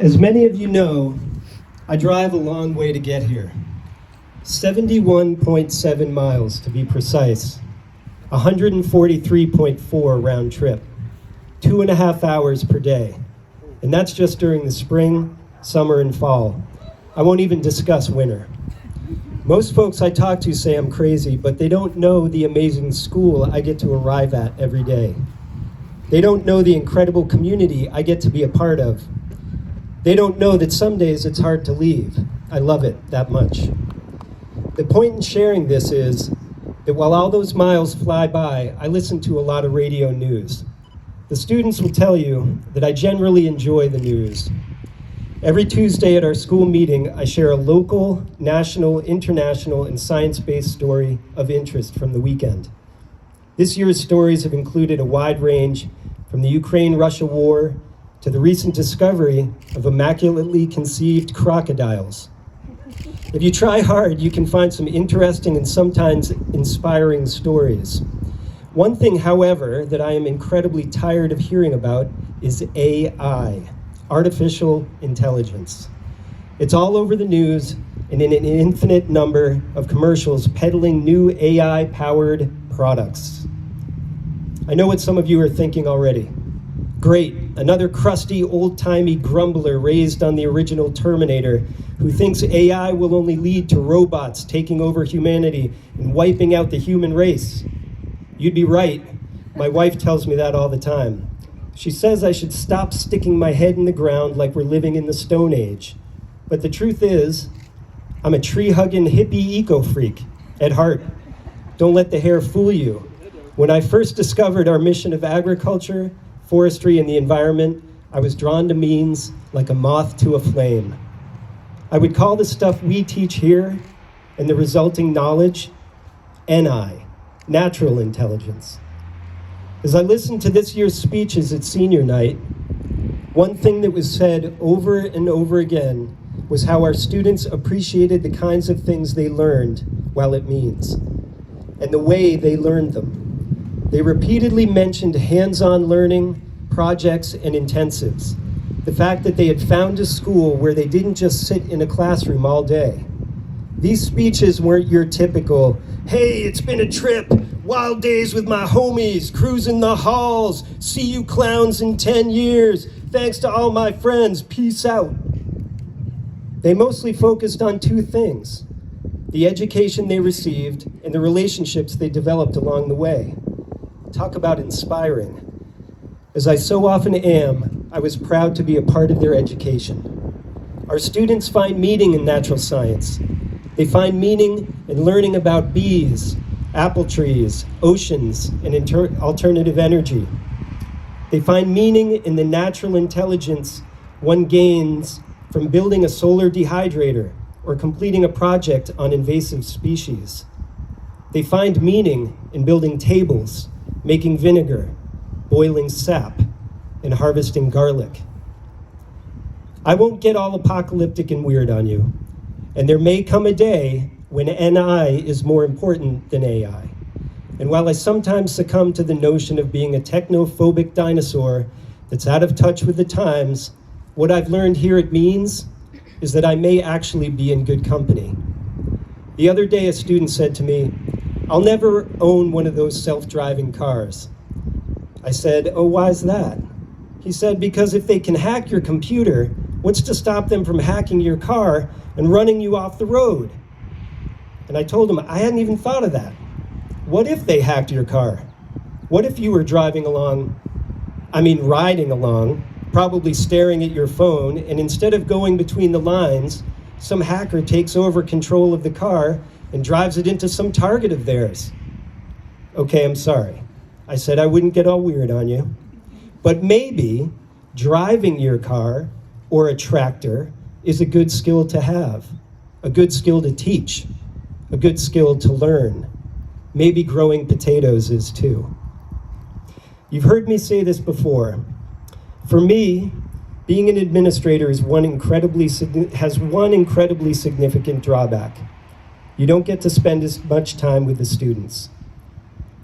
As many of you know, I drive a long way to get here. 71.7 miles to be precise, 143.4 round trip, 2.5 hours per day. And that's just during the spring, summer, and fall. I won't even discuss winter. Most folks I talk to say I'm crazy, but they don't know the amazing school I get to arrive at every day. They don't know the incredible community I get to be a part of. They don't know that some days it's hard to leave. I love it that much. The point in sharing this is that while all those miles fly by, I listen to a lot of radio news. The students will tell you that I generally enjoy the news. Every Tuesday at our school meeting, I share a local, national, international, and science-based story of interest from the weekend. This year's stories have included a wide range from the Ukraine-Russia war to the recent discovery of immaculately conceived crocodiles. If you try hard, you can find some interesting and sometimes inspiring stories. One thing, however, that I am incredibly tired of hearing about is AI, artificial intelligence. It's all over the news and in an infinite number of commercials peddling new AI-powered products. I know what some of you are thinking already. Great, another crusty, old-timey grumbler raised on the original Terminator who thinks AI will only lead to robots taking over humanity and wiping out the human race. You'd be right. My wife tells me that all the time. She says I should stop sticking my head in the ground like we're living in the Stone Age. But the truth is, I'm a tree-hugging hippie eco-freak at heart. Don't let the hair fool you. When I first discovered our mission of agriculture, forestry, and the environment, I was drawn to MeANS like a moth to a flame. I would call the stuff we teach here and the resulting knowledge NI, natural intelligence. As I listened to this year's speeches at senior night, one thing that was said over and over again was how our students appreciated the kinds of things they learned while at MeANS and the way they learned them. They repeatedly mentioned hands-on learning, projects, and intensives. The fact that they had found a school where they didn't just sit in a classroom all day. These speeches weren't your typical, hey, it's been a trip, wild days with my homies, cruising the halls, see you clowns in 10 years, thanks to all my friends, peace out. They mostly focused on two things, the education they received and the relationships they developed along the way. Talk about inspiring. As I so often am, I was proud to be a part of their education. Our students find meaning in natural science. They find meaning in learning about bees, apple trees, oceans, and alternative energy. They find meaning in the natural intelligence one gains from building a solar dehydrator or completing a project on invasive species. They find meaning in building tables, making vinegar, boiling sap, and harvesting garlic. I won't get all apocalyptic and weird on you, and there may come a day when NI is more important than AI. And while I sometimes succumb to the notion of being a technophobic dinosaur that's out of touch with the times, what I've learned here at MeANS is that I may actually be in good company. The other day, a student said to me, I'll never own one of those self-driving cars. I said, oh, why is that? He said, because if they can hack your computer, what's to stop them from hacking your car and running you off the road? And I told him, I hadn't even thought of that. What if they hacked your car? What if you were riding along, probably staring at your phone, and instead of going between the lines, some hacker takes over control of the car and drives it into some target of theirs? Okay, I'm sorry. I said I wouldn't get all weird on you. But maybe driving your car or a tractor is a good skill to have, a good skill to teach, a good skill to learn. Maybe growing potatoes is too. You've heard me say this before. For me, being an administrator has one incredibly significant drawback. You don't get to spend as much time with the students.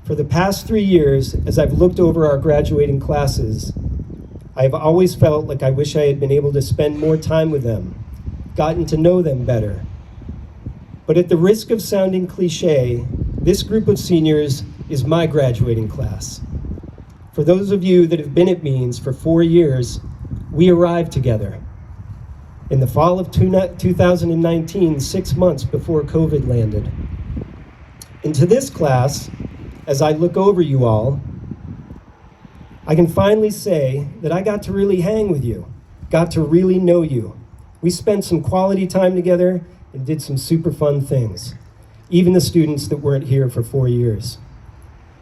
For the past 3 years, as I've looked over our graduating classes, I have always felt like I wish I had been able to spend more time with them, gotten to know them better. But at the risk of sounding cliche, this group of seniors is my graduating class. For those of you that have been at MeANS for 4 years, we arrived together. In the fall of 2019, 6 months before COVID landed. And to this class, as I look over you all, I can finally say that I got to really hang with you, got to really know you. We spent some quality time together and did some super fun things, even the students that weren't here for 4 years.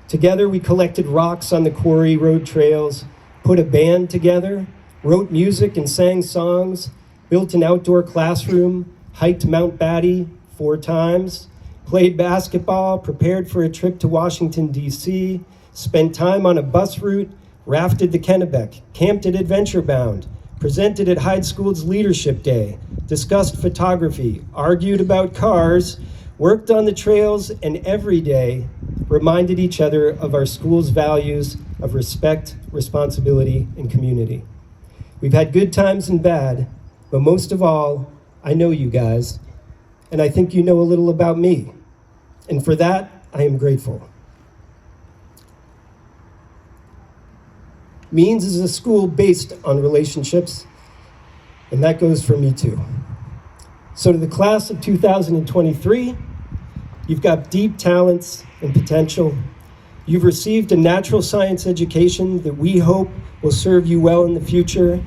Together, we collected rocks on the quarry road trails, put a band together, wrote music and sang songs, built an outdoor classroom, hiked Mount Batty 4 times, played basketball, prepared for a trip to Washington, D.C., spent time on a bus route, rafted the Kennebec, camped at Adventure Bound, presented at Hyde School's Leadership Day, discussed photography, argued about cars, worked on the trails, and every day reminded each other of our school's values of respect, responsibility, and community. We've had good times and bad, but most of all, I know you guys, and I think you know a little about me. And for that, I am grateful. MeANS is a school based on relationships, and that goes for me too. So to the class of 2023, you've got deep talents and potential. You've received a natural science education that we hope will serve you well in the future,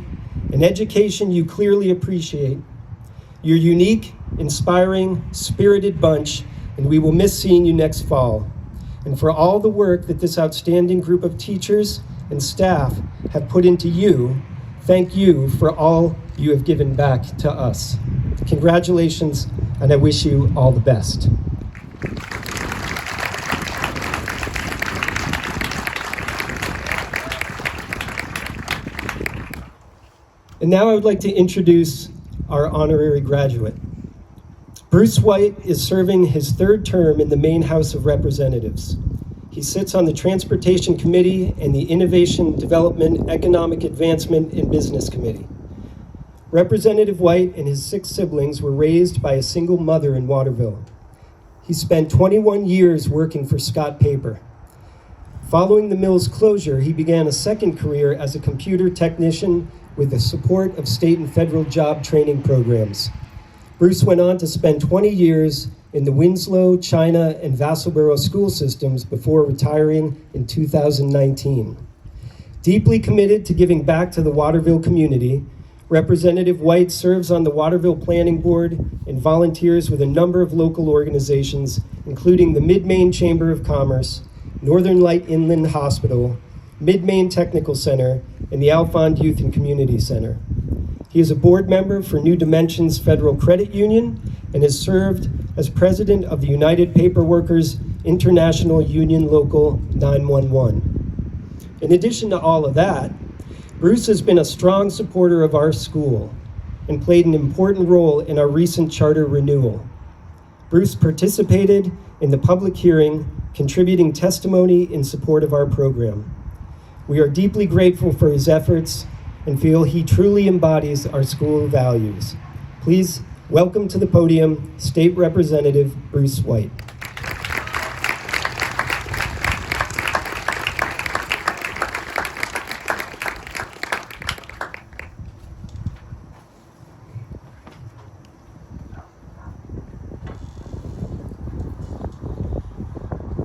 an education you clearly appreciate. You're unique, inspiring, spirited bunch, and we will miss seeing you next fall. And for all the work that this outstanding group of teachers and staff have put into you, thank you for all you have given back to us. Congratulations, and I wish you all the best. And now I would like to introduce our honorary graduate. Bruce White is serving his 3rd term in the Maine House of Representatives. He sits on the Transportation Committee and the Innovation, Development, Economic Advancement, and Business Committee. Representative White and his 6 siblings were raised by a single mother in Waterville. He spent 21 years working for Scott Paper. Following the mill's closure, he began a 2nd career as a computer technician with the support of state and federal job training programs. Bruce went on to spend 20 years in the Winslow, China, and Vassalboro school systems before retiring in 2019. Deeply committed to giving back to the Waterville community, Representative White serves on the Waterville Planning Board and volunteers with a number of local organizations, including the Mid-Maine Chamber of Commerce, Northern Light Inland Hospital, Mid-Maine Technical Center, and the Alfond Youth and Community Center. He is a board member for New Dimensions Federal Credit Union and has served as president of the United Paper Workers International Union Local 911. In addition to all of that, Bruce has been a strong supporter of our school and played an important role in our recent charter renewal. Bruce participated in the public hearing, contributing testimony in support of our program. We are deeply grateful for his efforts and feel he truly embodies our school values. Please welcome to the podium State Representative Bruce White.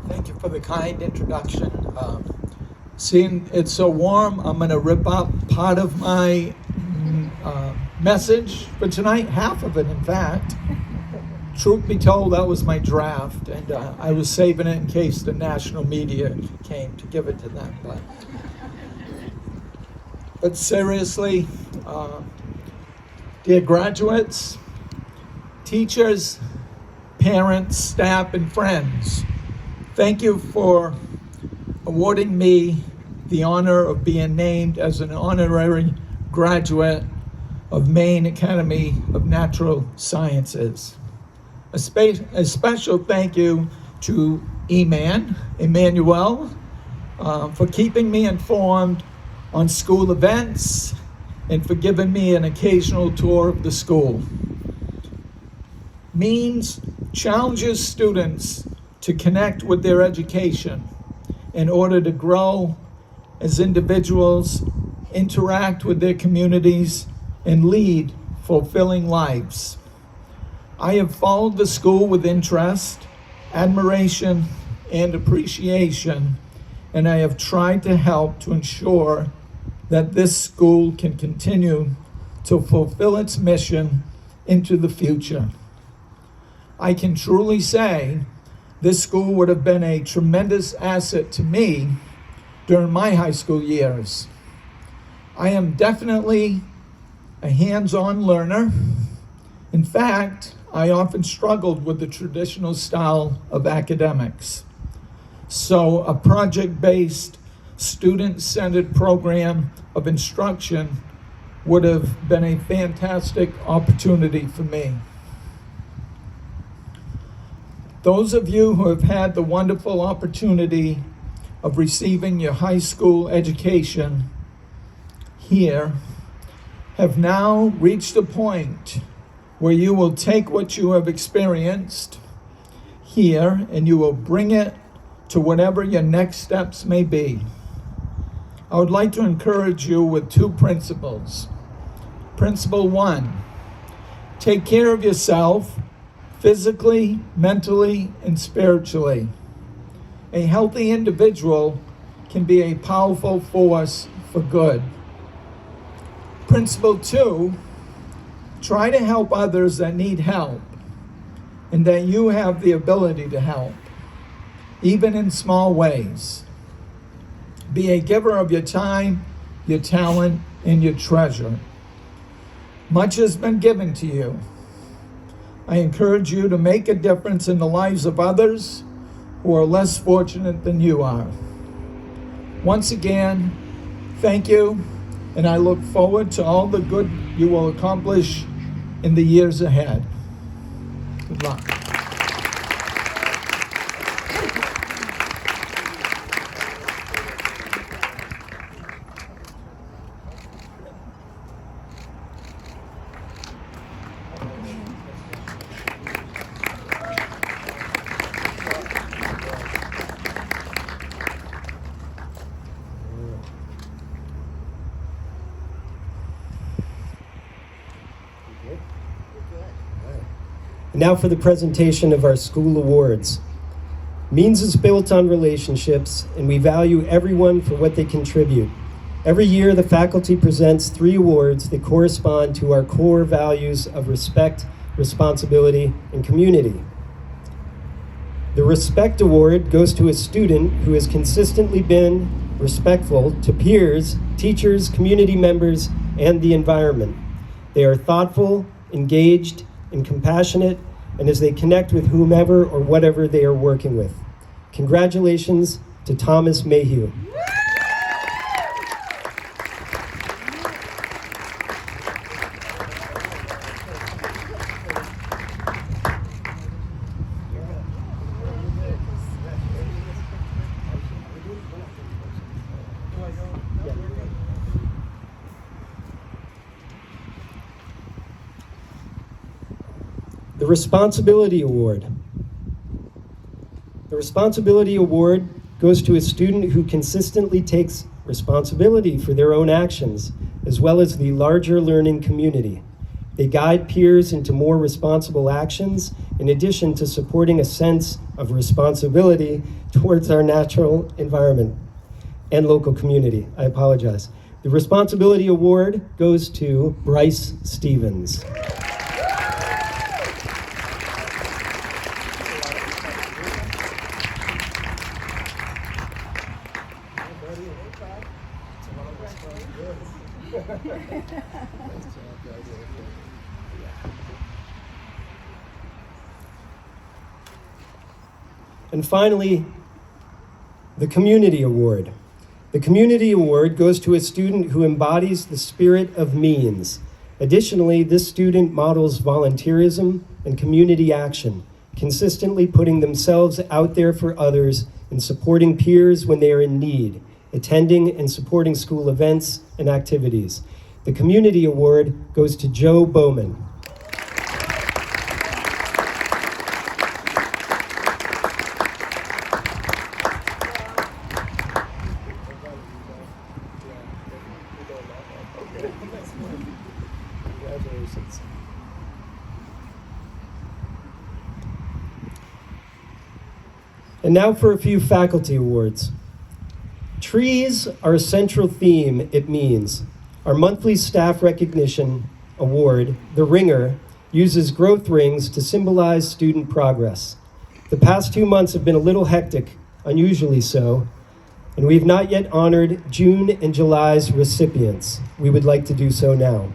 Thank you for the kind introduction. Seeing it's so warm, I'm going to rip up part of my message for tonight, half of it, in fact. Truth be told, that was my draft, and I was saving it in case the national media came to give it to them. But seriously, dear graduates, teachers, parents, staff, and friends, thank you for awarding me the honor of being named as an honorary graduate of Maine Academy of Natural Sciences. A special thank you to Emmanuel, for keeping me informed on school events, and for giving me an occasional tour of the school. MeANS challenges students to connect with their education in order to grow as individuals, interact with their communities, and lead fulfilling lives. I have followed the school with interest, admiration, and appreciation, and I have tried to help to ensure that this school can continue to fulfill its mission into the future. I can truly say this school would have been a tremendous asset to me during my high school years. I am definitely a hands-on learner. In fact, I often struggled with the traditional style of academics. So a project-based, student-centered program of instruction would have been a fantastic opportunity for me. Those of you who have had the wonderful opportunity of receiving your high school education here have now reached a point where you will take what you have experienced here and you will bring it to whatever your next steps may be. I would like to encourage you with two principles. Principle 1, take care of yourself physically, mentally, and spiritually. A healthy individual can be a powerful force for good. Principle 2, try to help others that need help and that you have the ability to help, even in small ways. Be a giver of your time, your talent, and your treasure. Much has been given to you. I encourage you to make a difference in the lives of others who are less fortunate than you are. Once again, thank you, and I look forward to all the good you will accomplish in the years ahead. Good luck. Now for the presentation of our school awards. MeANS is built on relationships, and we value everyone for what they contribute. Every year, the faculty presents 3 awards that correspond to our core values of respect, responsibility, and community. The Respect Award goes to a student who has consistently been respectful to peers, teachers, community members, and the environment. They are thoughtful, engaged, and compassionate, and as they connect with whomever or whatever they are working with. Congratulations to Thomas Mayhew. The Responsibility Award. The Responsibility Award goes to a student who consistently takes responsibility for their own actions, as well as the larger learning community. They guide peers into more responsible actions, in addition to supporting a sense of responsibility towards our natural environment and local community. I apologize. The Responsibility Award goes to Bryce Stevens. And finally, the Community Award. The Community Award goes to a student who embodies the spirit of MeANS. Additionally, this student models volunteerism and community action, consistently putting themselves out there for others and supporting peers when they are in need, attending and supporting school events and activities. The Community Award goes to Joe Bowman. Congratulations. And now for a few faculty awards. Trees are a central theme at MeANS. Our monthly staff recognition award, the Ringer, uses growth rings to symbolize student progress. The past 2 months have been a little hectic, unusually so, and we have not yet honored June and July's recipients. We would like to do so now.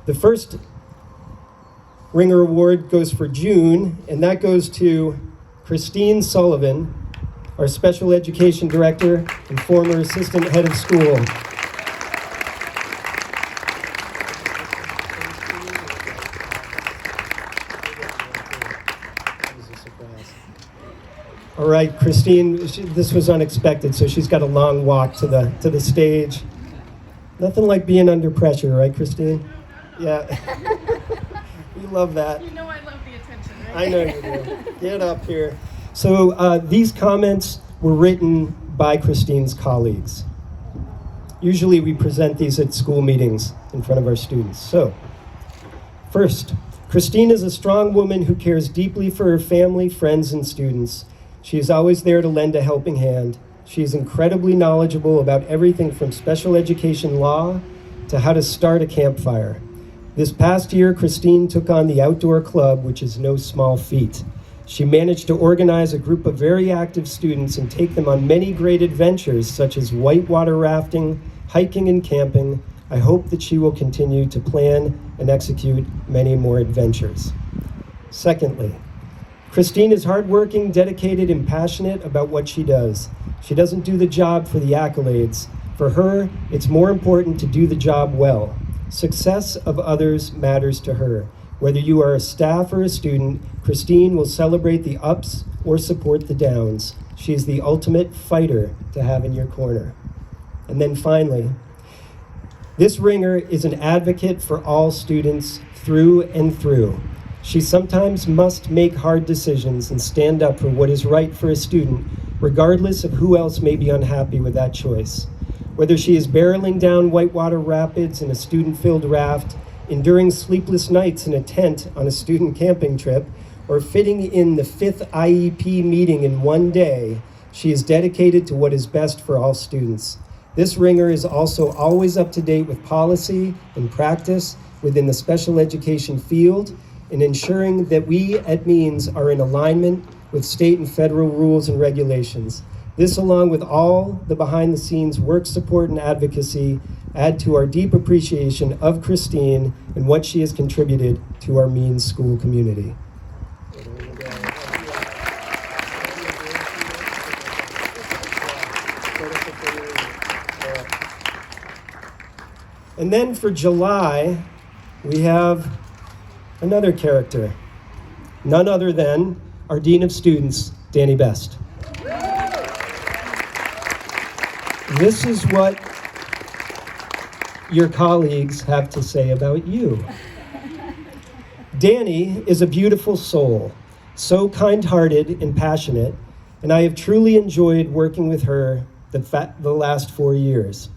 The first Ringer Award goes for June, and that goes to Christine Sullivan, our Special Education Director and former Assistant Head of School. All right, Christine, this was unexpected, so she's got a long walk to the stage. Nothing like being under pressure, right, Christine? Yeah. You love that. You know I love the attention, right? I know you do. Get up here. So these comments were written by Christine's colleagues. Usually we present these at school meetings in front of our students. So, first, Christine is a strong woman who cares deeply for her family, friends, and students. She is always there to lend a helping hand. She is incredibly knowledgeable about everything from special education law to how to start a campfire. This past year, Christine took on the outdoor club, which is no small feat. She managed to organize a group of very active students and take them on many great adventures, such as whitewater rafting, hiking, and camping. I hope that she will continue to plan and execute many more adventures. Secondly, Christine is hardworking, dedicated, and passionate about what she does. She doesn't do the job for the accolades. For her, it's more important to do the job well. Success of others matters to her. Whether you are a staff or a student, Christine will celebrate the ups or support the downs. She is the ultimate fighter to have in your corner. And then finally, this Ringer is an advocate for all students through and through. She sometimes must make hard decisions and stand up for what is right for a student, regardless of who else may be unhappy with that choice. Whether she is barreling down whitewater rapids in a student-filled raft, enduring sleepless nights in a tent on a student camping trip, or fitting in the 5th IEP meeting in one day, she is dedicated to what is best for all students. This Ringer is also always up to date with policy and practice within the special education field, in ensuring that we at MeANS are in alignment with state and federal rules and regulations. This, along with all the behind-the-scenes work support and advocacy, add to our deep appreciation of Christine and what she has contributed to our MeANS school community. And then for July, we have another character, none other than our Dean of Students, Danni Best. This is what your colleagues have to say about you. Danni is a beautiful soul, so kind-hearted and passionate, and I have truly enjoyed working with her the last 4 years.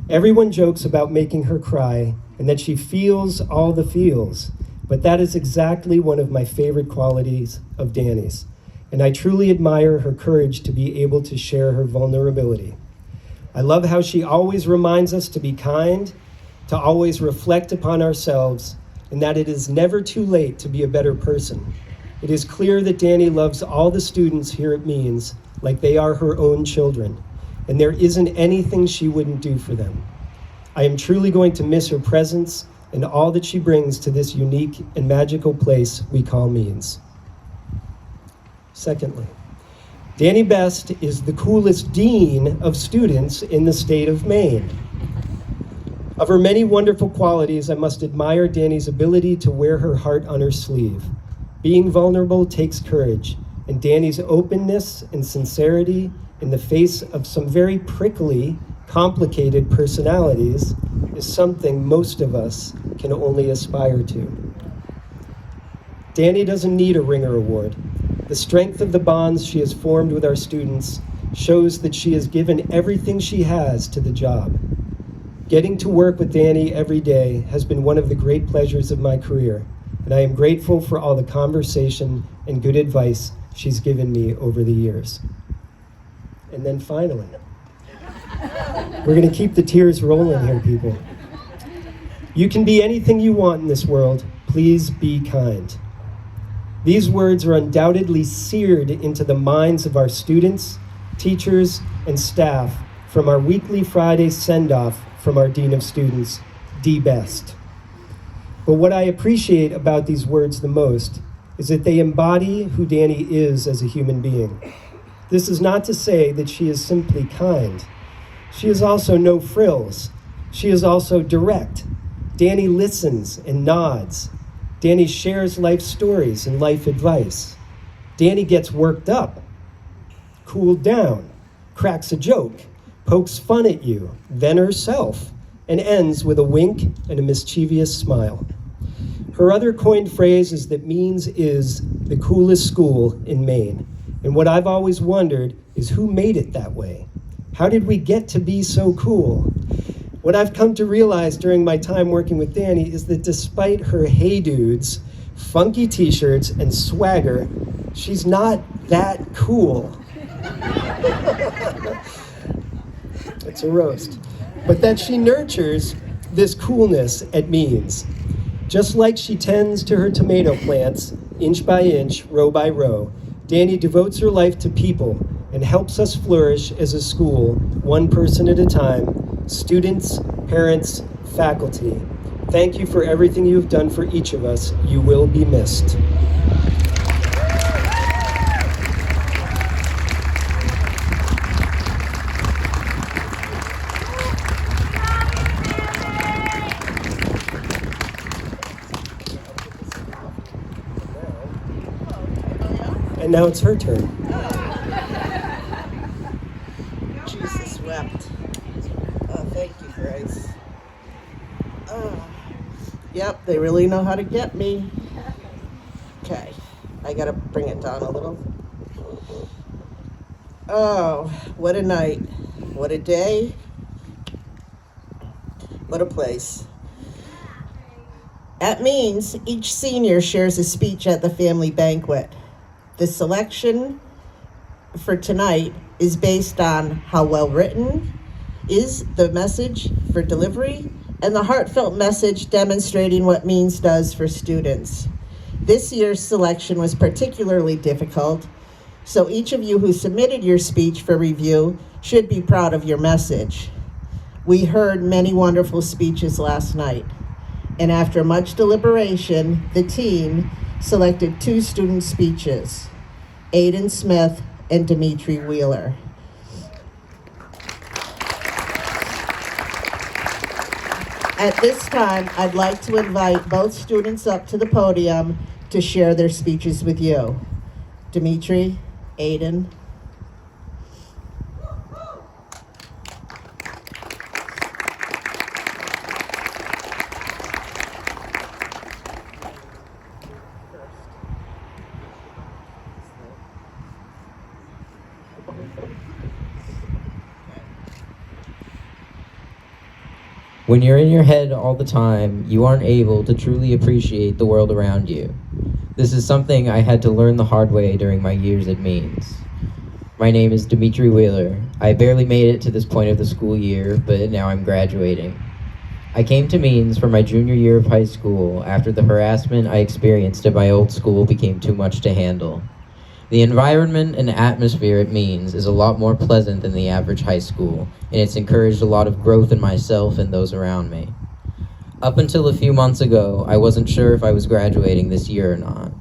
Everyone jokes about making her cry and that she feels all the feels, but that is exactly one of my favorite qualities of Danni's, and I truly admire her courage to be able to share her vulnerability. I love how she always reminds us to be kind, to always reflect upon ourselves, and that it is never too late to be a better person. It is clear that Danni loves all the students here at MeANS like they are her own children, and there isn't anything she wouldn't do for them. I am truly going to miss her presence and all that she brings to this unique and magical place we call MeANS. Secondly, Danni Best is the coolest dean of students in the state of Maine. Of her many wonderful qualities, I must admire Danni's ability to wear her heart on her sleeve. Being vulnerable takes courage, and Danni's openness and sincerity in the face of some very prickly, complicated personalities is something most of us can only aspire to. Danni doesn't need a Ringer Award. The strength of the bonds she has formed with our students shows that she has given everything she has to the job. Getting to work with Danni every day has been one of the great pleasures of my career, and I am grateful for all the conversation and good advice she's given me over the years. And then finally, we're gonna keep the tears rolling here, people. You can be anything you want in this world. Please be kind. These words are undoubtedly seared into the minds of our students, teachers, and staff from our weekly Friday send-off from our Dean of Students, D. Best. But what I appreciate about these words the most is that they embody who Danni is as a human being. This is not to say that she is simply kind. She is also no frills. She is also direct. Danni listens and nods. Danni shares life stories and life advice. Danni gets worked up, cooled down, cracks a joke, pokes fun at you, then herself, and ends with a wink and a mischievous smile. Her other coined phrase is that MeANS is the coolest school in Maine. And what I've always wondered is who made it that way? How did we get to be so cool? What I've come to realize during my time working with Danni is that despite her hey dudes, funky t-shirts, and swagger, she's not that cool. It's a roast. But that she nurtures this coolness at MeANS. Just like she tends to her tomato plants, inch by inch, row by row, Danni devotes her life to people and helps us flourish as a school, one person at a time, students, parents, faculty. Thank you for everything you have done for each of us. You will be missed. And now it's her turn. Jesus wept. Oh, thank you, Grace. Yep, they really know how to get me. Okay, I gotta bring it down a little. Oh, what a night. What a day. What a place. At MeANS, each senior shares a speech at the family banquet. The selection for tonight is based on how well written is the message for delivery and the heartfelt message demonstrating what MeANS does for students. This year's selection was particularly difficult, so each of you who submitted your speech for review should be proud of your message. We heard many wonderful speeches last night, and after much deliberation, the team selected 2 student speeches, Aiden Smith and Dmitri Wheeler. At this time, I'd like to invite both students up to the podium to share their speeches with you. Dmitri, Aiden. When you're in your head all the time, you aren't able to truly appreciate the world around you. This is something I had to learn the hard way during my years at MeANS. My name is Dmitri Wheeler. I barely made it to this point of the school year, but now I'm graduating. I came to MeANS for my junior year of high school after the harassment I experienced at my old school became too much to handle. The environment and atmosphere at MeANS is a lot more pleasant than the average high school, and it's encouraged a lot of growth in myself and those around me. Up until a few months ago, I wasn't sure if I was graduating this year or not.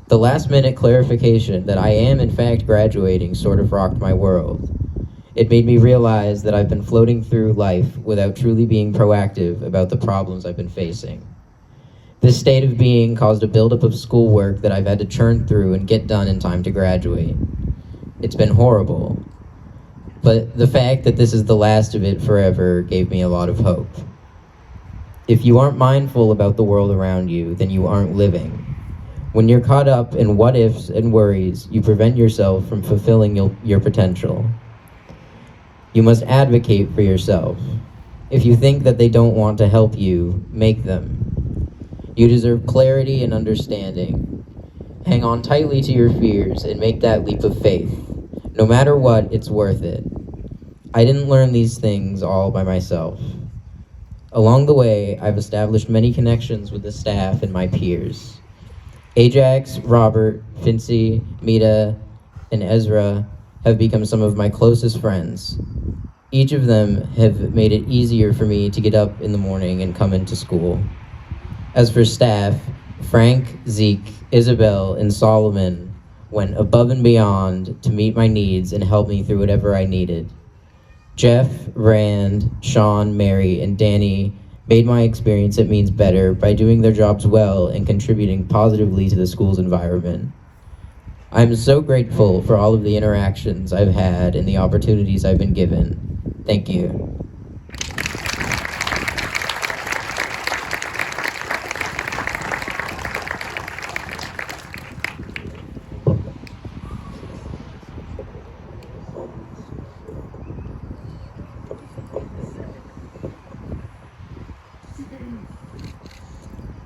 The last-minute clarification that I am in fact graduating sort of rocked my world. It made me realize that I've been floating through life without truly being proactive about the problems I've been facing. This state of being caused a buildup of schoolwork that I've had to churn through and get done in time to graduate. It's been horrible, but the fact that this is the last of it forever gave me a lot of hope. If you aren't mindful about the world around you, then you aren't living. When you're caught up in what ifs and worries, you prevent yourself from fulfilling your potential. You must advocate for yourself. If you think that they don't want to help you, make them. You deserve clarity and understanding. Hang on tightly to your fears and make that leap of faith. No matter what, it's worth it. I didn't learn these things all by myself. Along the way, I've established many connections with the staff and my peers. Ajax, Robert, Fincy, Mita, and Ezra have become some of my closest friends. Each of them have made it easier for me to get up in the morning and come into school. As for staff, Frank, Zeke, Isabel, and Solomon went above and beyond to meet my needs and help me through whatever I needed. Jeff, Rand, Sean, Mary, and Danny made my experience at MeANS better by doing their jobs well and contributing positively to the school's environment. I'm so grateful for all of the interactions I've had and the opportunities I've been given. Thank you.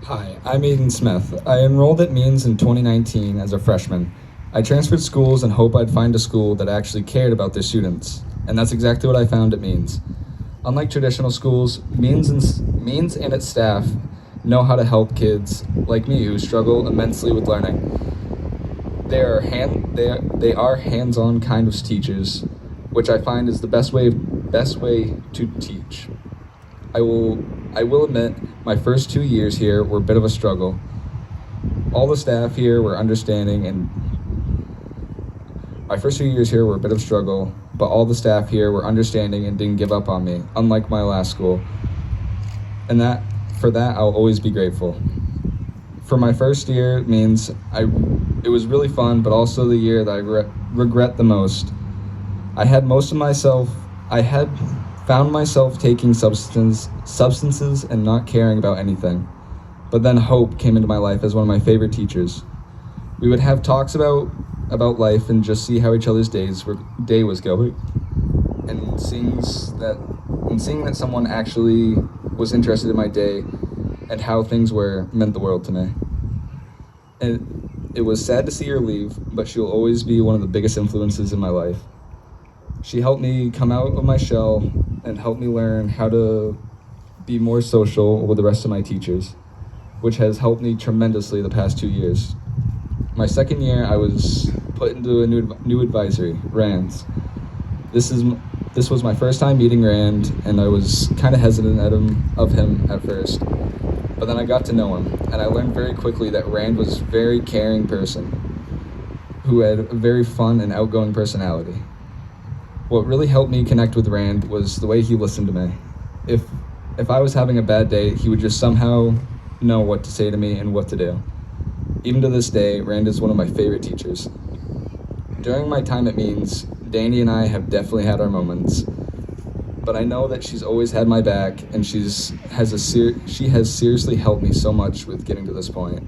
Hi, I'm Aiden Smith. I enrolled at MeANS in 2019 as a freshman. I transferred schools and hoped I'd find a school that actually cared about their students, and that's exactly what I found at MeANS. Unlike traditional schools, MeANS and its staff know how to help kids like me who struggle immensely with learning. They are hands-on kind of teachers, which I find is the best way to teach. I will admit, my first 2 years here were a bit of a struggle. All the staff here were understanding but all the staff here were understanding and didn't give up on me, unlike my last school. And for that, I'll always be grateful. For my first year, it means it was really fun, but also the year that I regret the most. I had found myself taking substances and not caring about anything. But then Hope came into my life as one of my favorite teachers. We would have talks about life and just see how each other's day was going. And seeing that someone actually was interested in my day and how things were meant the world to me. And it was sad to see her leave, but she'll always be one of the biggest influences in my life. She helped me come out of my shell and helped me learn how to be more social with the rest of my teachers, which has helped me tremendously the past 2 years. My second year, I was put into a new advisory, Rand's. This was my first time meeting Rand, and I was kind of hesitant of him at first. But then I got to know him, and I learned very quickly that Rand was a very caring person who had a very fun and outgoing personality. What really helped me connect with Rand was the way he listened to me. If I was having a bad day, he would just somehow know what to say to me and what to do. Even to this day, Rand is one of my favorite teachers. During my time at MeANS, Danny and I have definitely had our moments, but I know that she's always had my back, and she has seriously helped me so much with getting to this point.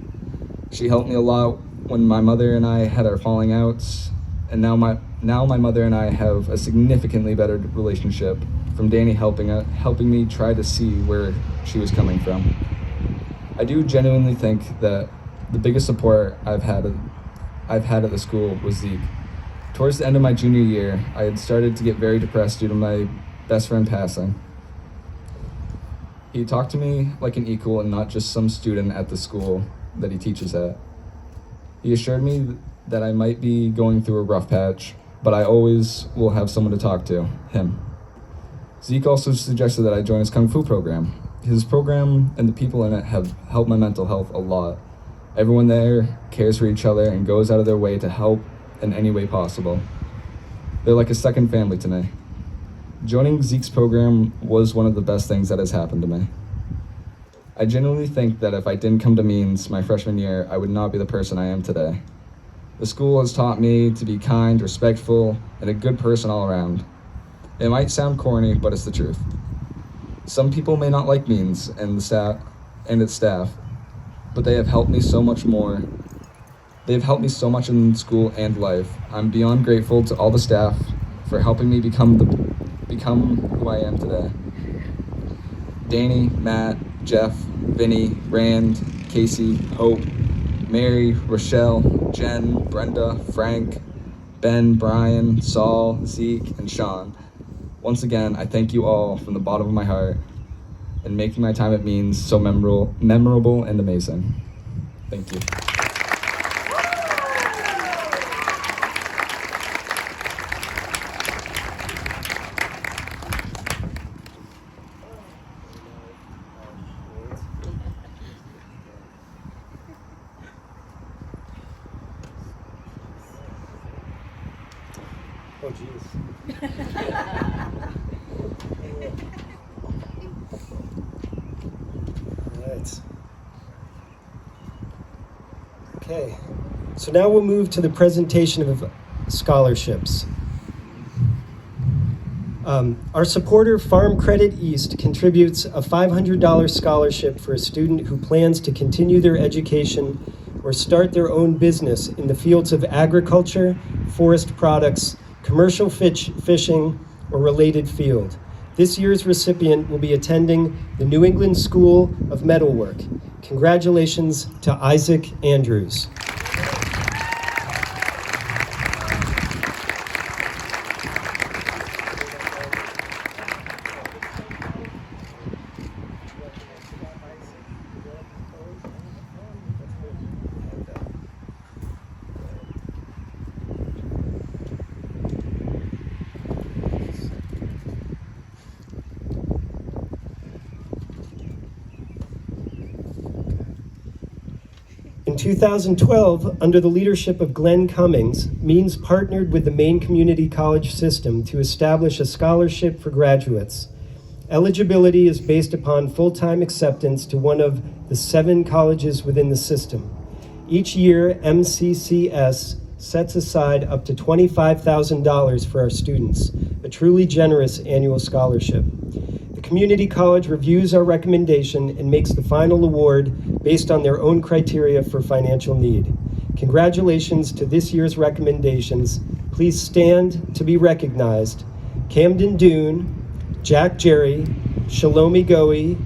She helped me a lot when my mother and I had our falling outs, and now my mother and I have a significantly better relationship from Danny helping me try to see where she was coming from. I do genuinely think that the biggest support I've had at the school was Zeke. Towards the end of my junior year, I had started to get very depressed due to my best friend passing. He talked to me like an equal and not just some student at the school that he teaches at. He assured me that I might be going through a rough patch, but I always will have someone to talk to, him. Zeke also suggested that I join his Kung Fu program. His program and the people in it have helped my mental health a lot. Everyone there cares for each other and goes out of their way to help in any way possible. They're like a second family to me. Joining Zeke's program was one of the best things that has happened to me. I genuinely think that if I didn't come to MeANS my freshman year, I would not be the person I am today. The school has taught me to be kind, respectful, and a good person all around. It might sound corny, but it's the truth. Some people may not like MeANS and its staff, but they have helped me so much more. They've helped me so much in school and life. I'm beyond grateful to all the staff for helping me become who I am today. Danny, Matt, Jeff, Vinny, Rand, Casey, Hope, Mary, Rochelle, Jen, Brenda, Frank, Ben, Brian, Saul, Zeke, and Sean. Once again, I thank you all from the bottom of my heart in making my time at MeANS so memorable and amazing. Thank you. Oh, geez. All right. Okay, so now we'll move to the presentation of scholarships. Our supporter, Farm Credit East, contributes a $500 scholarship for a student who plans to continue their education or start their own business in the fields of agriculture, forest products, commercial fishing, or related field. This year's recipient will be attending the New England School of Metalwork. Congratulations to Isaac Andrews. In 2012, under the leadership of Glenn Cummings, MeANS partnered with the Maine Community College system to establish a scholarship for graduates. Eligibility is based upon full-time acceptance to one of the 7 colleges within the system. Each year, MCCS sets aside up to $25,000 for our students, a truly generous annual scholarship. The community college reviews our recommendation and makes the final award based on their own criteria for financial need. Congratulations to this year's recommendations. Please stand to be recognized. Camden Dune, Jack Jerry, Shalomi Goey,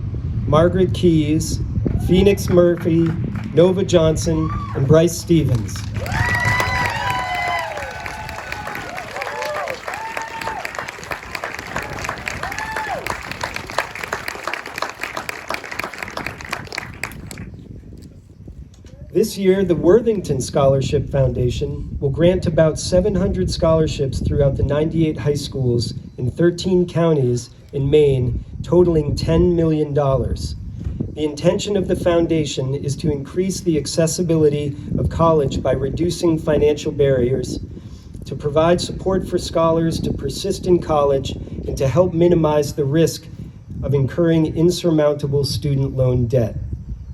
Margaret Keys, Phoenix Murphy, Nova Johnson, and Bryce Stevens. This year, the Worthington Scholarship Foundation will grant about 700 scholarships throughout the 98 high schools in 13 counties in Maine, totaling $10 million. The intention of the foundation is to increase the accessibility of college by reducing financial barriers, to provide support for scholars to persist in college, and to help minimize the risk of incurring insurmountable student loan debt.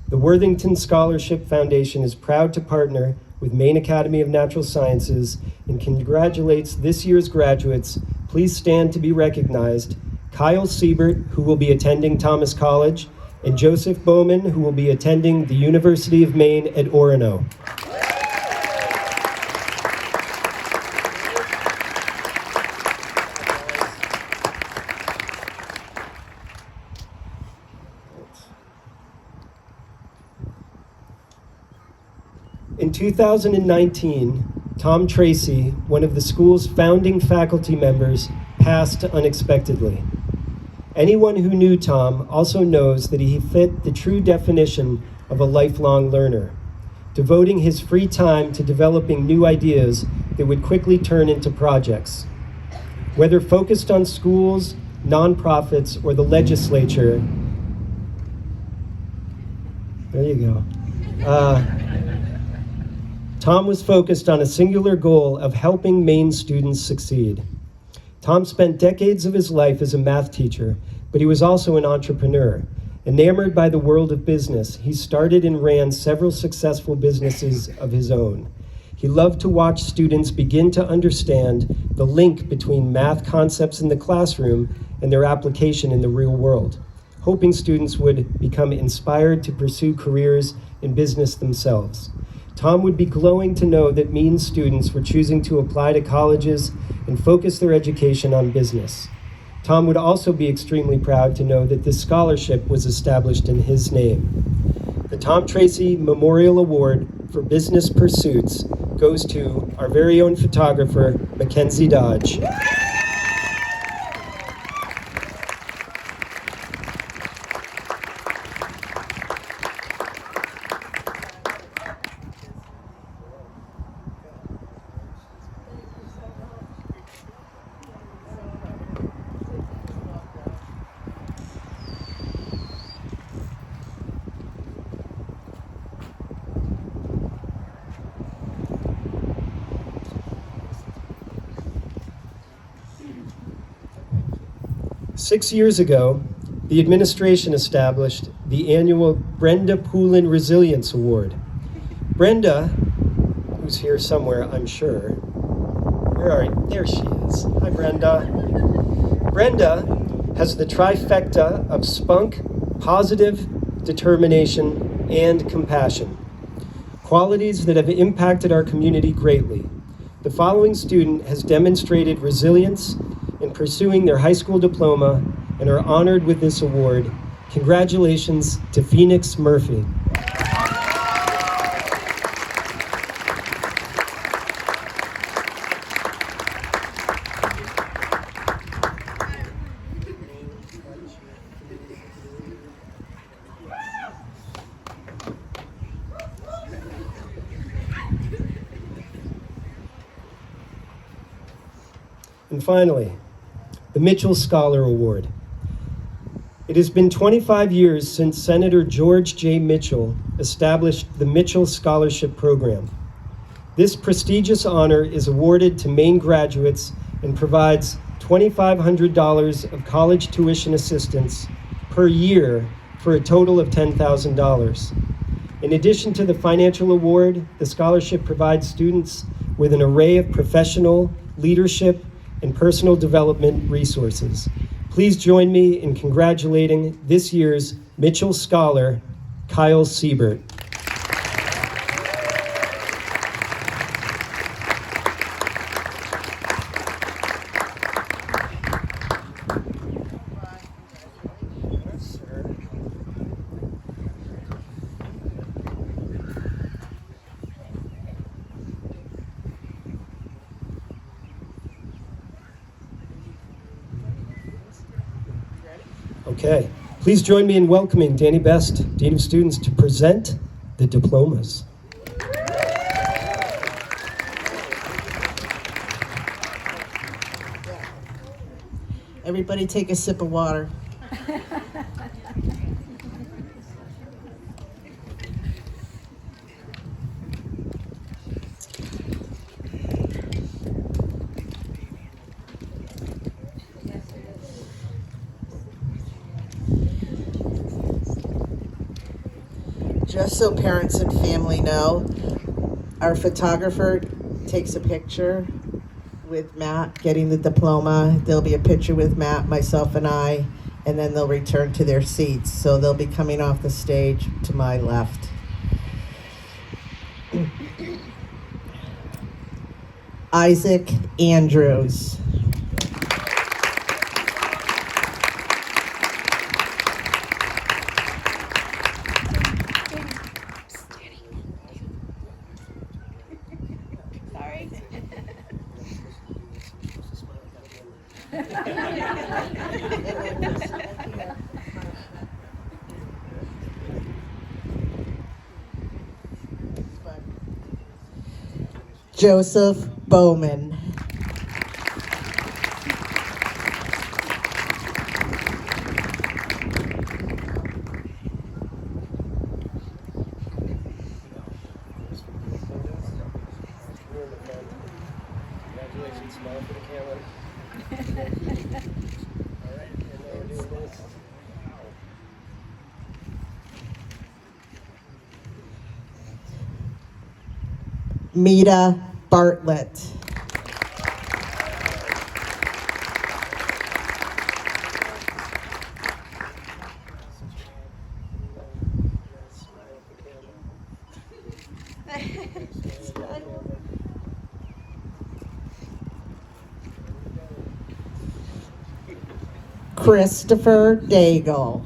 The Worthington Scholarship Foundation is proud to partner with Maine Academy of Natural Sciences and congratulates this year's graduates. Please stand to be recognized. Kyle Siebert, who will be attending Thomas College, and Joseph Bowman, who will be attending the University of Maine at Orono. In 2019, Tom Tracy, one of the school's founding faculty members, passed unexpectedly. Anyone who knew Tom also knows that he fit the true definition of a lifelong learner, devoting his free time to developing new ideas that would quickly turn into projects. Whether focused on schools, nonprofits, or the legislature, there you go. Tom was focused on a singular goal of helping Maine students succeed. Tom spent decades of his life as a math teacher, but he was also an entrepreneur. Enamored by the world of business, he started and ran several successful businesses of his own. He loved to watch students begin to understand the link between math concepts in the classroom and their application in the real world, hoping students would become inspired to pursue careers in business themselves. Tom would be glowing to know that MeANS students were choosing to apply to colleges and focus their education on business. Tom would also be extremely proud to know that this scholarship was established in his name. The Tom Tracy Memorial Award for Business Pursuits goes to our very own photographer, Mackenzie Dodge. 6 years ago, the administration established the annual Brenda Poulin Resilience Award. Brenda, who's here somewhere, I'm sure. Where are you? There she is. Hi, Brenda. Brenda has the trifecta of spunk, positive, determination, and compassion, qualities that have impacted our community greatly. The following student has demonstrated resilience in pursuing their high school diploma and are honored with this award. Congratulations to Phoenix Murphy. And finally, the Mitchell Scholar Award. It has been 25 years since Senator George J. Mitchell established the Mitchell Scholarship Program. This prestigious honor is awarded to Maine graduates and provides $2,500 of college tuition assistance per year for a total of $10,000. In addition to the financial award, the scholarship provides students with an array of professional, leadership, and personal development resources. Please join me in congratulating this year's Mitchell Scholar, Kyle Siebert. Okay, please join me in welcoming Danny Best, Dean of Students, to present the diplomas. Everybody take a sip of water. Just so parents and family know, our photographer takes a picture with Matt getting the diploma. There'll be a picture with Matt, myself, and I, and then they'll return to their seats. So they'll be coming off the stage to my left. Isaac Andrews. Joseph Bowman. Congratulations, smile for the camera. All right, and now we're doing this. Mita Bartlett. Christopher Daigle.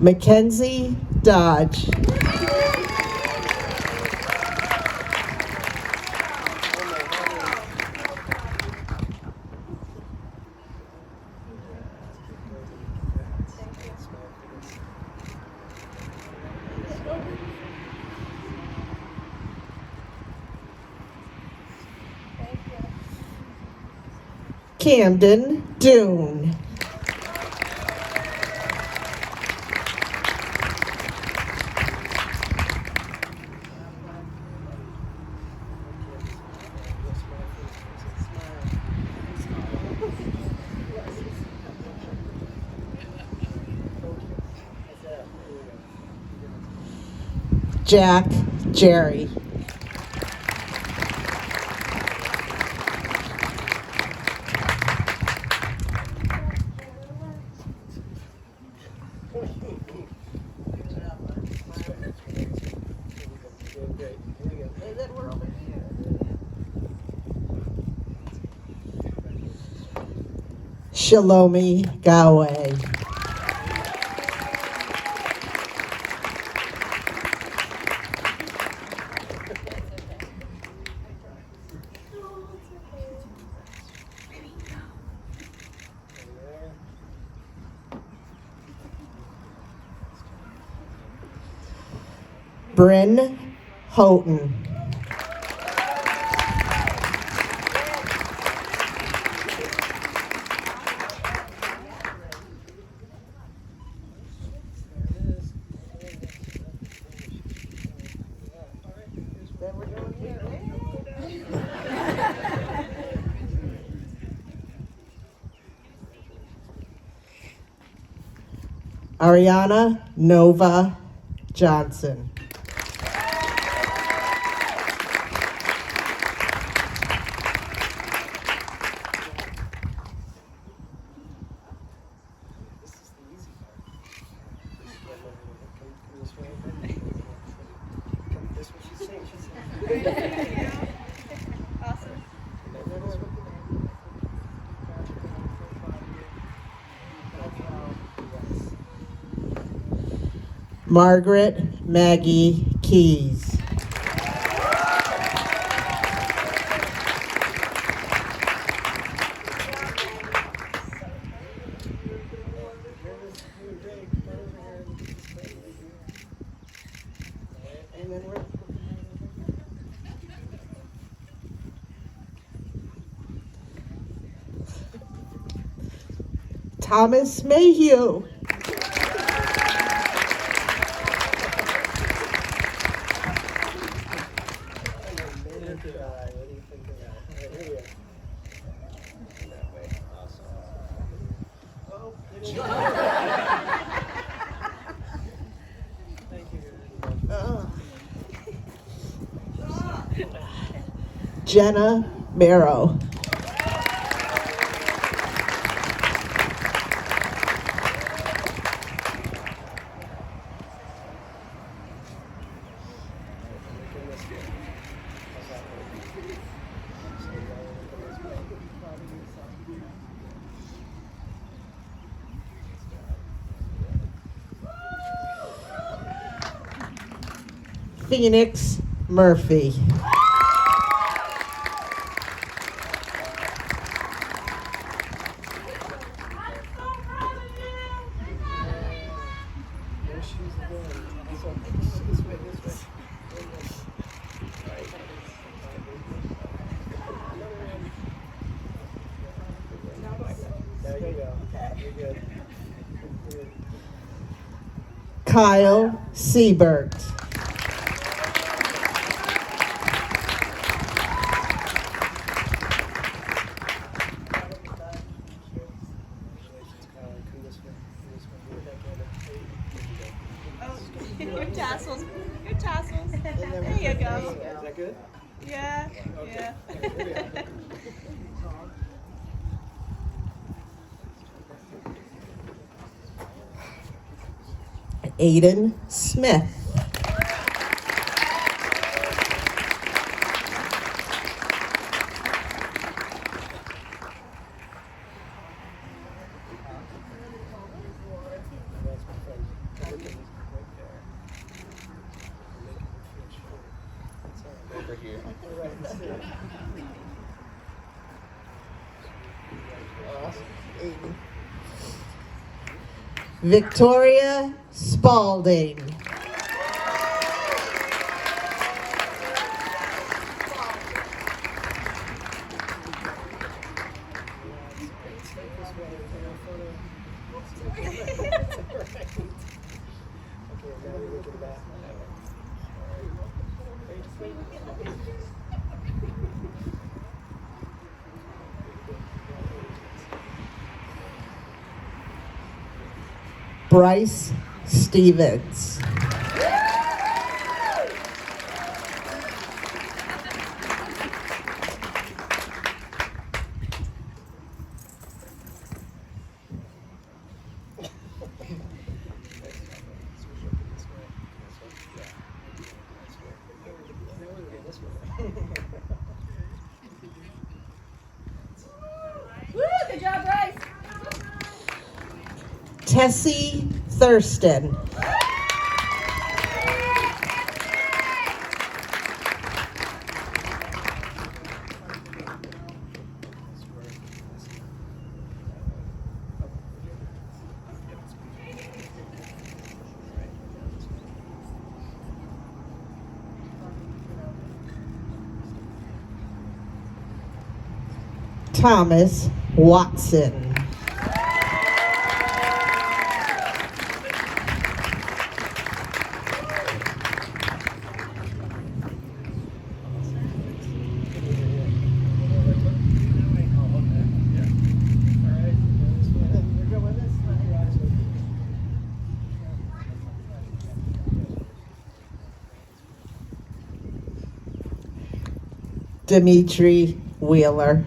Mackenzie Dodge. Camden Dune. Jack Jerry. Shalomi Gawe. Bryn Houghton. Ariana Nova Johnson. Margaret Maggie Keys. Thomas Mayhew. Jenna Marrow. Phoenix Murphy. Kyle Siebert. Your tassels. Your tassels. There you go. Is that good? Yeah. Yeah. Aiden Smith. Victoria Spalding. Bryce Stevens. Woo! Good job, Bryce. Tessie Thurston. Thomas Watson. Dmitri Wheeler.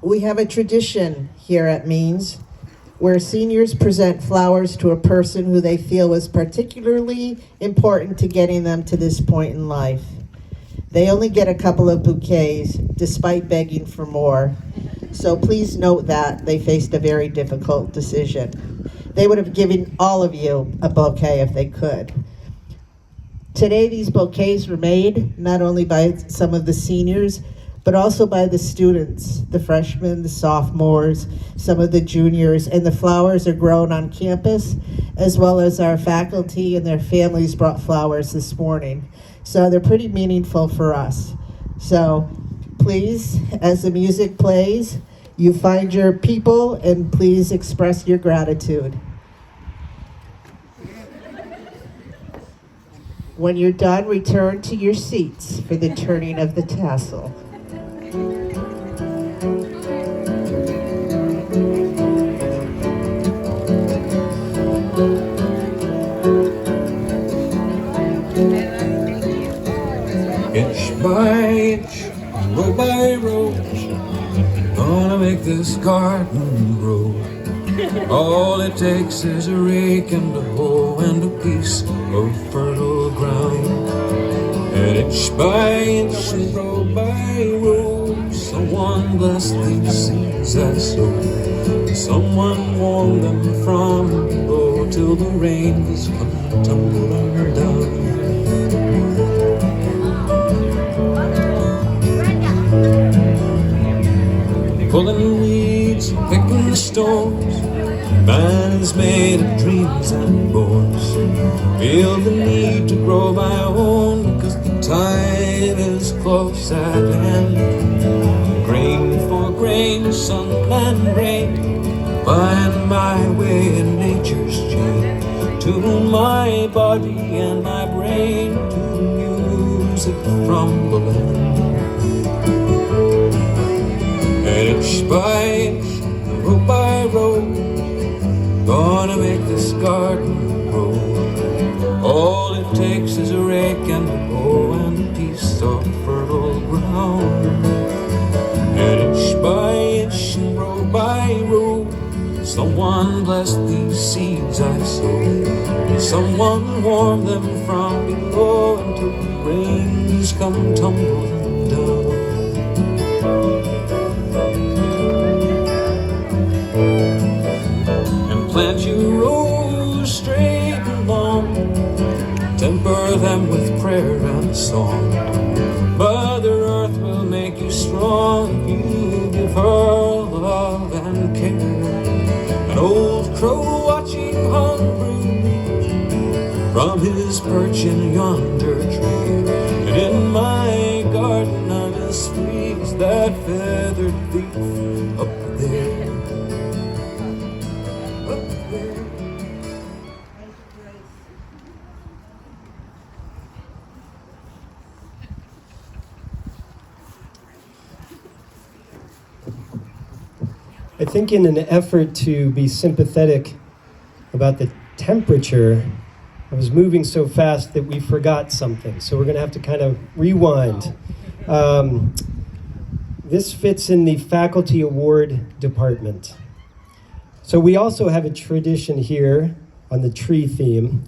We have a tradition here at MeANS where seniors present flowers to a person who they feel was particularly important to getting them to this point in life. They only get a couple of bouquets despite begging for more. So please note that they faced a very difficult decision. They would have given all of you a bouquet if they could. Today, these bouquets were made not only by some of the seniors, but also by the students, the freshmen, the sophomores, some of the juniors, and the flowers are grown on campus, as well as our faculty and their families brought flowers this morning. So they're pretty meaningful for us. So please, as the music plays, you find your people and please express your gratitude. When you're done, return to your seats for the turning of the tassel. Inch by inch, row by row, gonna make this garden grow. All it takes is a rake and a hoe and a piece of fertile And inch by inch and row by row, someone blessed these seeds I sowed. Someone warned them from below till the rains come tumbling down. Pulling weeds, picking the stones, man is made of dreams and bones. Feel the need to grow my own, because the time is close at hand. Grain for grain, sun and rain, find my way in nature's chain. Tune my body and my brain to music from the land. And inch by inch, row by row, gonna make this garden grow. All it takes is a rake and a hoe and a piece of fertile ground. And inch by inch and row by row, someone blessed these seeds I sowed. And someone warmed them from below until the rains come tumbling down. Plant your rows straight and long, temper them with prayer and song. Mother Earth will make you strong, you give her love and care. An old crow watching hungrily from his perch in yonder tree. And in my garden I'm as free as that feathered leaf up there. I think in an effort to be sympathetic about the temperature, I was moving so fast that we forgot something. So we're going to have to kind of rewind. This fits in the faculty award department. So we also have a tradition here on the tree theme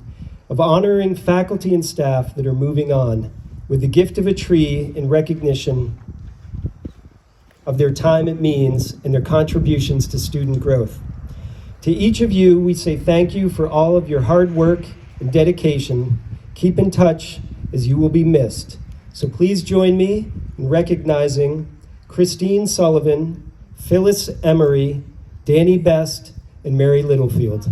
of honoring faculty and staff that are moving on with the gift of a tree in recognition of their time at MeANS and their contributions to student growth. To each of you, we say thank you for all of your hard work and dedication. Keep in touch, as you will be missed. So please join me in recognizing Christine Sullivan, Phyllis Emery, Danny Best, and Mary Littlefield.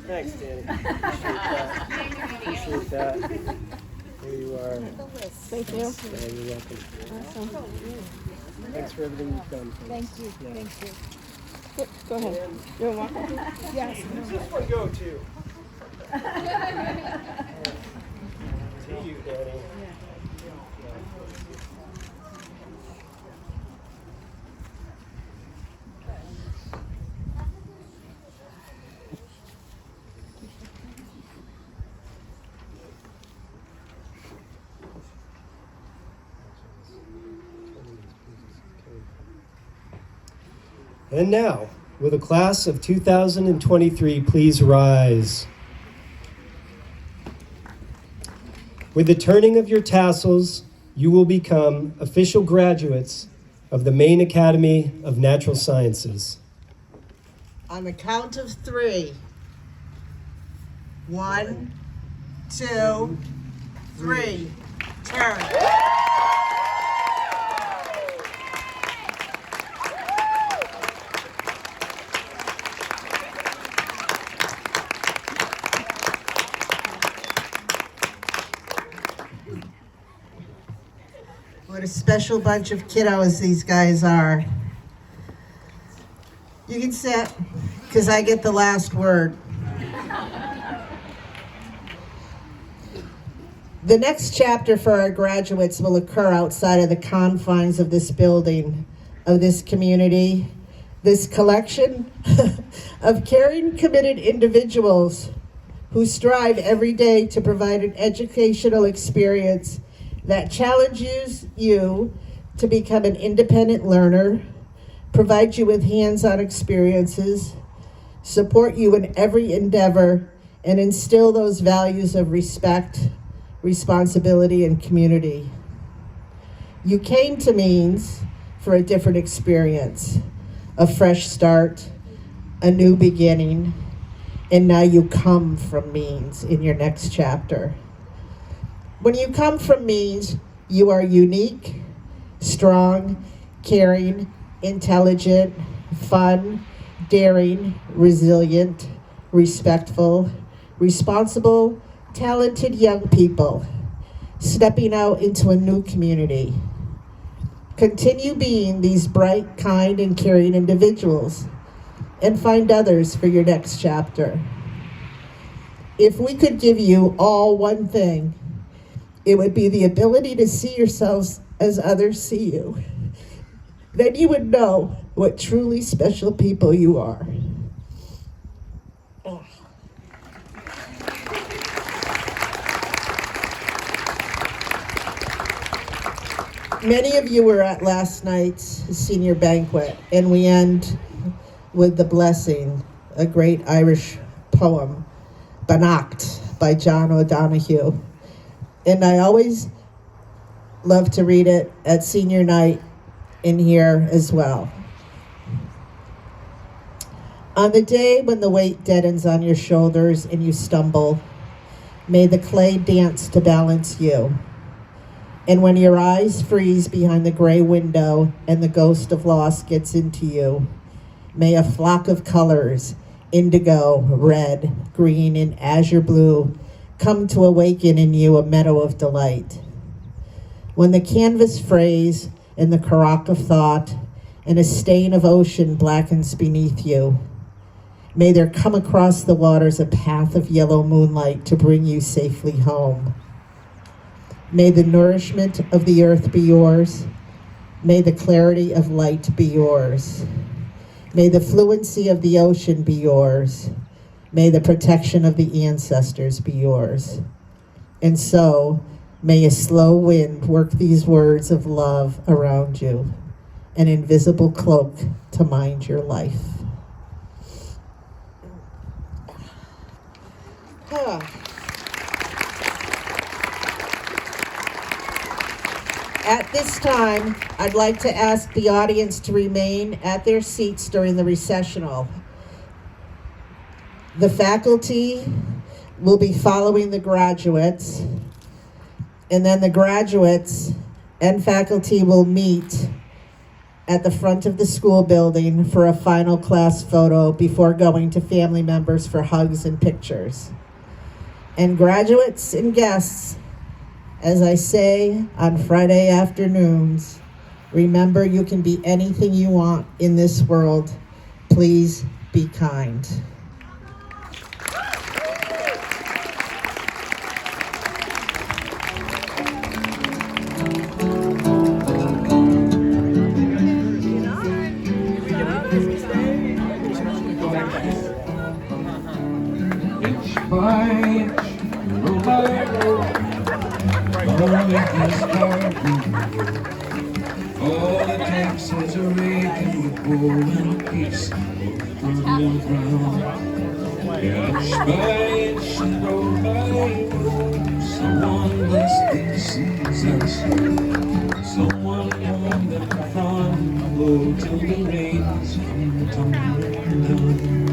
Thanks, Danny. Appreciate that. Here you are. Thank you. Yeah, you're welcome. Awesome. Thanks for everything you've done for us. Thank you. Yeah. Thank you. Go ahead. You want one? Yes. This one go too. To you, Danny. And now, will the class of 2023 please rise? With the turning of your tassels, you will become official graduates of the Maine Academy of Natural Sciences. On the count of 3. 1, 2, 3. Turn. What a special bunch of kiddos these guys are. You can sit, because I get the last word. The next chapter for our graduates will occur outside of the confines of this building, of this community, This collection of caring, committed individuals who strive every day to provide an educational experience that challenges you to become an independent learner, provide you with hands-on experiences, support you in every endeavor, and instill those values of respect, responsibility, and community. You came to MeANS for a different experience, a fresh start, a new beginning, and now you come from MeANS in your next chapter. When you come from MeANS, you are unique, strong, caring, intelligent, fun, daring, resilient, respectful, responsible, talented young people stepping out into a new community. Continue being these bright, kind, and caring individuals, and find others for your next chapter. If we could give you all one thing, it would be the ability to see yourselves as others see you. Then you would know what truly special people you are. Many of you were at last night's senior banquet, and we end with The Blessing, a great Irish poem, Beannacht by John O'Donoghue. And I always love to read it at senior night in here as well. On the day when the weight deadens on your shoulders and you stumble, may the clay dance to balance you. And when your eyes freeze behind the gray window and the ghost of loss gets into you, may a flock of colors, indigo, red, green, and azure blue, come to awaken in you a meadow of delight. When the canvas frays and the carac of thought and a stain of ocean blackens beneath you, may there come across the waters a path of yellow moonlight to bring you safely home. May the nourishment of the earth be yours. May the clarity of light be yours. May the fluency of the ocean be yours. May the protection of the ancestors be yours. And so, may a slow wind work these words of love around you, an invisible cloak to mind your life. At this time, I'd like to ask the audience to remain at their seats during the recessional. The faculty will be following the graduates, and then the graduates and faculty will meet at the front of the school building for a final class photo before going to family members for hugs and pictures. And graduates and guests, as I say on Friday afternoons, remember you can be anything you want in this world. Please be kind. Inch by inch, row by row, gonna make this garden grow. All it takes is a rake and a bowl and a piece of fertile ground. Inch by inch and row by row, someone bless these seasons. Someone warm them from below till the rains come tumbling down.